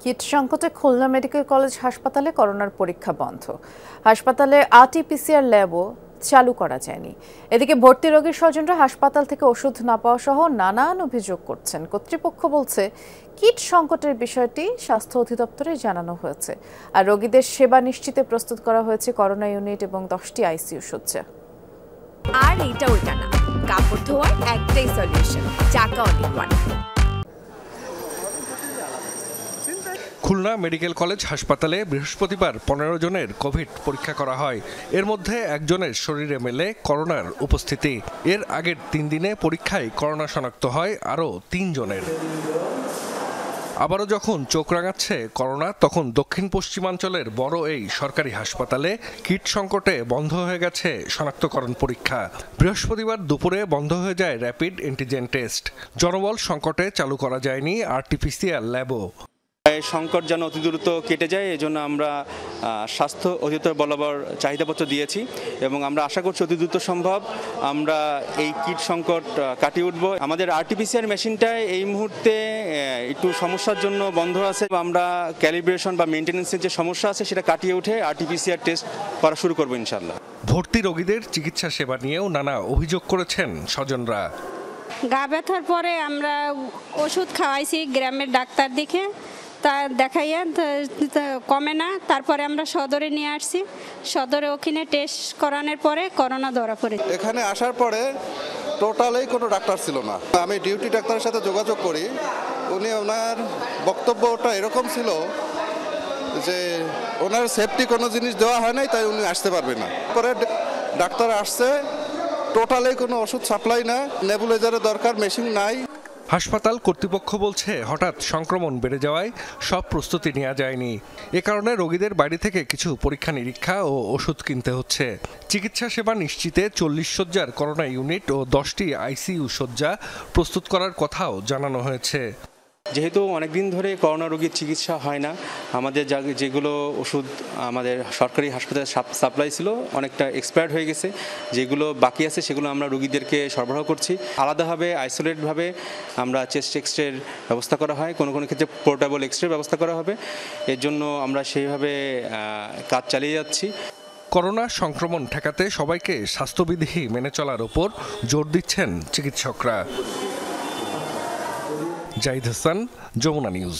Kit সংকটে Khulna medical college হাসপাতালে করোনার পরীক্ষা বন্ধ। হাসপাতালে আরটি-পিসিআর ল্যাবও চালু করা যায়নি। এদিকে ভর্তি রোগীর স্বজনরা হাসপাতাল থেকে ওষুধ না পাওয়া সহ নানান অভিযোগ করছেন। কর্তৃপক্ষ বলছে কিট সংকটের বিষয়টি স্বাস্থ্য অধিদপ্তরে জানানো হয়েছে, আর রোগীদের সেবা নিশ্চিতে প্রস্তুত করা হয়েছে করোনা ইউনিট এবং 10টি আইসিইউ শয্যা। আর এটা ওইটা না, কাপড় ধোয়ার একটাই সলিউশন, চাকা অল-ইন-ওয়ান। খুলনা মেডিকেল কলেজ হাসপাতালে বৃহস্পতিবার 15 জনের কোভিড পরীক্ষা করা হয়। এর মধ্যে একজনের শরীরে মেলে করোনার উপস্থিতি। এর আগের 3 দিনে পরীক্ষায় করোনা শনাক্ত হয় আরও 3 জনের। আবারও যখন চোখ রাঙাচ্ছে করোনা, তখন দক্ষিণ পশ্চিমাঞ্চলের বড় এই সরকারি হাসপাতালে কিট সংকটে বন্ধ হয়ে গেছে শনাক্তকরণ পরীক্ষা। বৃহস্পতিবার দুপুরে বন্ধ হয়ে যায় র্যাপিড অ্যান্টিজেন টেস্ট। জনবল সংকটে চালু করা যায়নি আরটি-পিসিআর ল্যাবও। সংকট যেন অতি দ্রুত কেটে যায়, এই জন্য আমরা স্বাস্থ্য অধিদপ্তর বরাবর চাহিদাপত্র দিয়েছি এবং আমরা আশা করছি অতি দ্রুত সম্ভব আমরা এই কিট সংকট কাটিয়ে উঠব। আমাদের আরটি-পিসিআর মেশিনটায় এই মুহূর্তে একটু সমস্যার জন্য বন্ধ আছে। আমরা ক্যালিব্রেশন বা মেনটেন্যান্সের যে সমস্যা আছে সেটা কাটিয়ে উঠে আরটি-পিসিআর টেস্ট করা শুরু করবো ইনশাল্লাহ। ভর্তি রোগীদের চিকিৎসা সেবা নিয়েও নানা অভিযোগ করেছেন স্বজনরা। গা ব্যথার পরে আমরা ওষুধ খাওয়াইছি গ্রামের ডাক্তার দেখে, তা দেখাইয়া কমে না, তারপরে আমরা সদরে নিয়ে আসছি। সদরে ওখানে টেস্ট করানোর পরে করোনা ধরা পড়ে। এখানে আসার পরে টোটালেই কোনো ডাক্তার ছিল না। আমি ডিউটি ডাক্তারের সাথে যোগাযোগ করি, ওনার বক্তব্যটা এরকম ছিল যে ওনার সেফটি কোনো জিনিস দেওয়া হয় নাই, তাই উনি আসতে পারবে না। পরে ডাক্তার আসছে, টোটালি কোনো ওষুধ সাপ্লাই না, নেবুলাইজারের দরকার, মেশিন নাই। হাসপাতাল কর্তৃপক্ষ বলছে হঠাৎ সংক্রমণ বেড়ে যাওয়ায় সব প্রস্তুতি নেওয়া যায়নি। এ কারণে রোগীদের বাইরে থেকে কিছু পরীক্ষা নিরীক্ষা ও ওষুধ কিনতে হচ্ছে। চিকিৎসা সেবা নিশ্চিতে 40 শয্যার করোনা ইউনিট ও 10টি আইসিইউ শয্যা প্রস্তুত করার কথাও জানানো হয়েছে। যেহেতু অনেকদিন ধরে করোনা রোগীর চিকিৎসা হয় না, আমাদের যেগুলো ওষুধ আমাদের সরকারি হাসপাতালে সাপ্লাই ছিল অনেকটা এক্সপায়ার্ড হয়ে গেছে। যেগুলো বাকি আছে সেগুলো আমরা রোগীদেরকে সরবরাহ করছি। আলাদাভাবে আইসোলেটভাবে আমরা চেস্ট এক্সরের ব্যবস্থা করা হয়, কোনো কোনো ক্ষেত্রে পোর্টেবল এক্সরের ব্যবস্থা করা হবে। এর জন্য আমরা সেইভাবে কাজ চালিয়ে যাচ্ছি। করোনা সংক্রমণ ঠেকাতে সবাইকে স্বাস্থ্যবিধি মেনে চলার ওপর জোর দিচ্ছেন চিকিৎসকরা। জাহিদ হাসান, যমুনা নিউজ।